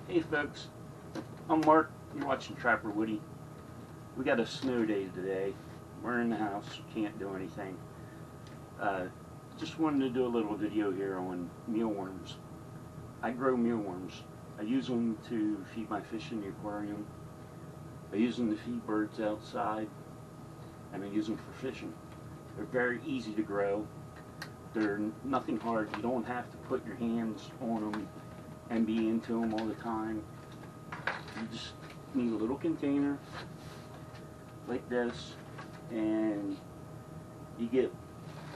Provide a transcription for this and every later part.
Hey folks, I'm Mark. You're watching Trapper Woody. We got a snow day today. We're in the house, can't do anything. Just wanted to do a little video here on mealworms. I grow mealworms. I use them to feed my fish in the aquarium. I use them to feed birds outside, and I use them for fishing. They're very easy to grow. They're nothing hard. You don't have to put your hands on them and be into them all the time. You just need a little container like this, and you get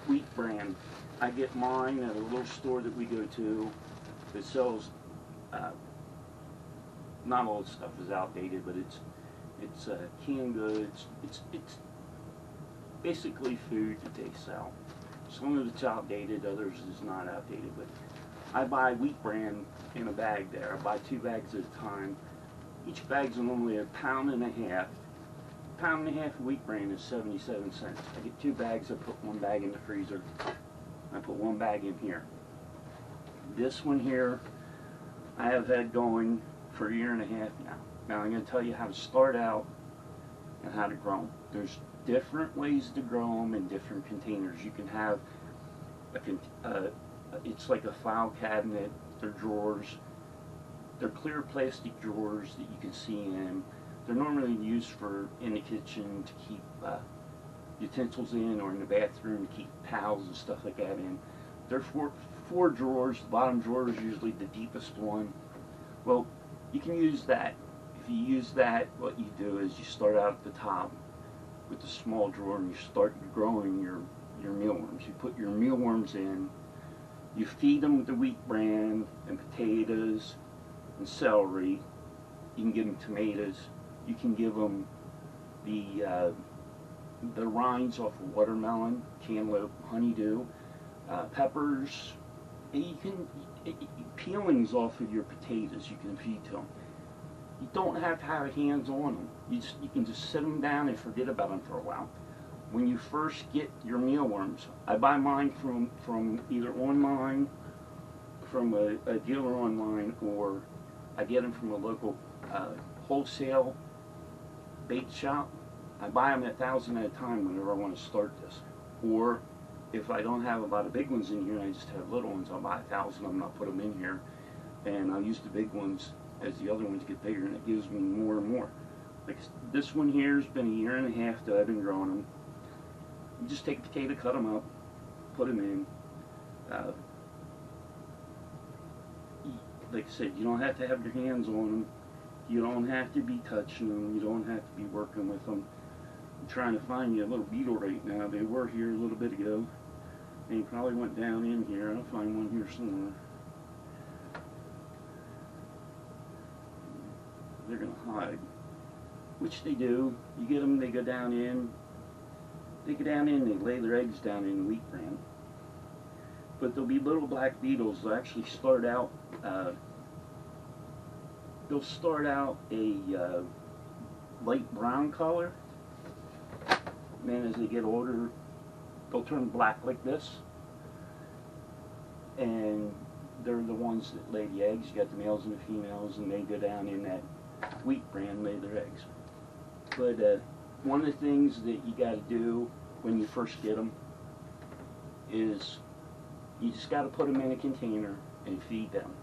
wheat bran. I get mine at a little store that we go to that sells, not all the stuff is outdated, but it's canned goods. It's basically food that they sell. Some of it's outdated, others is not outdated, but I buy wheat bran in a bag there. I buy 2 bags at a time. Each bag's normally a pound and a half. A pound and a half of wheat bran is 77 cents. I get 2 bags, I put 1 bag in the freezer. I put 1 bag in here. This one here, I have had going for a year and a half now. Now I'm going to tell you how to start out and how to grow them. There's different ways to grow them in different containers. You can have it's like a file cabinet. They're drawers. They're clear plastic drawers that you can see in. They're normally used for in the kitchen to keep utensils in, or in the bathroom to keep towels and stuff like that in. They're four drawers. The bottom drawer is usually the deepest one. Well, you can use that. If you use that, what you do is you start out at the top with the small drawer, and you start growing your mealworms. You put your mealworms in. You feed them with the wheat bran and potatoes and celery. You can give them tomatoes. You can give them the rinds off of watermelon, cantaloupe, honeydew, peppers. And you can peelings off of your potatoes. You can feed to them. You don't have to have hands on them. You can just sit them down and forget about them for a while. When you first get your mealworms, I buy mine from either online, from a dealer online, or I get them from a local wholesale bait shop. I buy them 1,000 at a time whenever I want to start this. Or if I don't have a lot of big ones in here and I just have little ones, I'll buy 1,000 of them, I'll put them in here, and I'll use the big ones as the other ones get bigger, and it gives me more and more. Like this one here has been a year and a half that I've been growing them. You just take a potato, cut them up, put them in. Like I said, you don't have to have your hands on them. You don't have to be touching them. You don't have to be working with them. I'm trying to find you a little beetle right now. They were here a little bit ago. They probably went down in here. I'll find one here somewhere. They're going to hide, which they do. You get them, they go down in. They go down in, they lay their eggs down in wheat bran. But there'll be little black beetles. They'll actually start out, a light brown color. And then as they get older, they'll turn black like this. And they're the ones that lay the eggs. You got the males and the females, and they go down in that wheat bran, lay their eggs. But one of the things that you got to do when you first get them is you just got to put them in a container and feed them.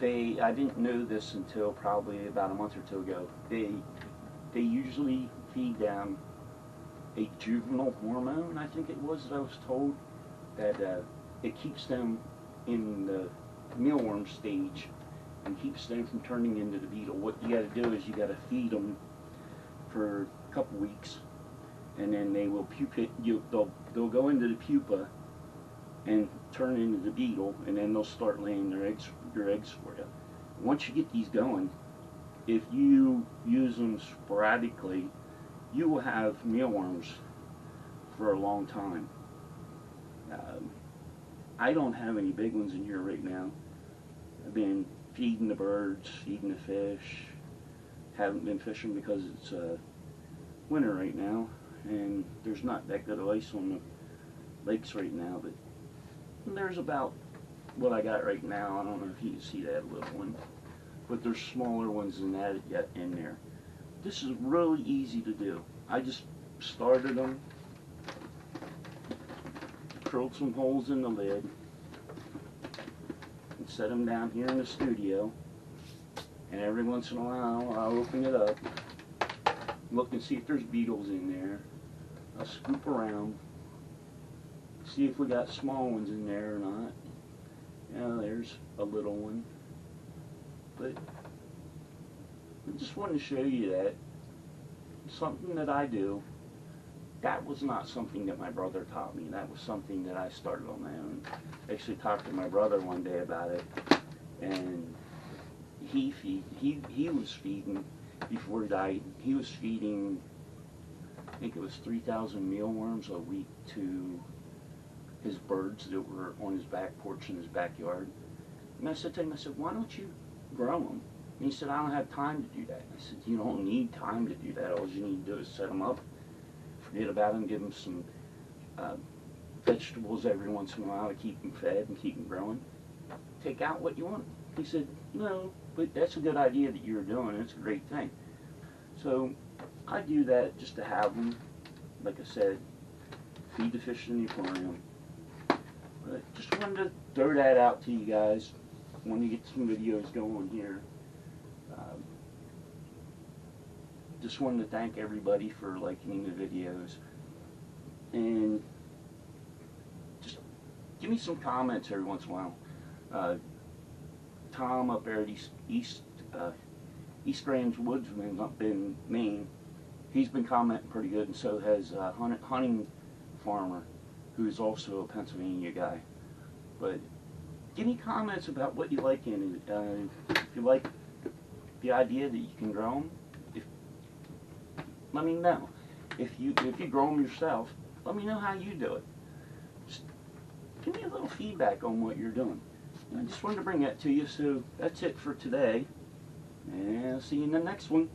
I didn't know this until probably about a month or 2 ago. They usually feed them a juvenile hormone, I think it was that I was told, that it keeps them in the mealworm stage and keeps them from turning into the beetle. What you got to do is you got to feed them for a couple weeks, and then they will pupate. They'll go into the pupa and turn into the beetle, and then they'll start laying their eggs for you. Once you get these going, if you use them sporadically, you will have mealworms for a long time. I don't have any big ones in here right now. I've been feeding the birds, feeding the fish. Haven't been fishing because it's winter right now, and there's not that good of ice on the lakes right now, but there's about what I got right now. I don't know if you can see that little one, but there's smaller ones than that yet in there. This is really easy to do. I just started them, drilled some holes in the lid, and set them down here in the studio. And every once in a while, I'll open it up, look and see if there's beetles in there. I'll scoop around, see if we got small ones in there or not. Yeah, there's a little one. But I just wanted to show you that. Something that I do. That was not something that my brother taught me. That was something that I started on my own. I actually talked to my brother one day about it, and he was feeding, before he died, he was feeding, I think it was 3,000 mealworms a week to his birds that were on his back porch in his backyard. And I said to him, I said, why don't you grow them? And he said, I don't have time to do that. I said, you don't need time to do that. All you need to do is set them up, forget about them, give them some vegetables every once in a while to keep them fed and keep them growing. Take out what you want. He said, no, but that's a good idea that you're doing. It's a great thing. So I do that just to have them, like I said, feed the fish in the aquarium. But just wanted to throw that out to you guys. Want to get some videos going here. Just wanted to thank everybody for liking the videos, and just give me some comments every once in a while. Tom up there at East Range Woodsman up in Maine, he's been commenting pretty good, and so has Hunting Farmer, who's also a Pennsylvania guy. But give me comments about what you like in it. If you like the idea that you can grow them, let me know. If you grow them yourself, let me know how you do it. Just give me a little feedback on what you're doing. I just wanted to bring that to you, so that's it for today. And I'll see you in the next one.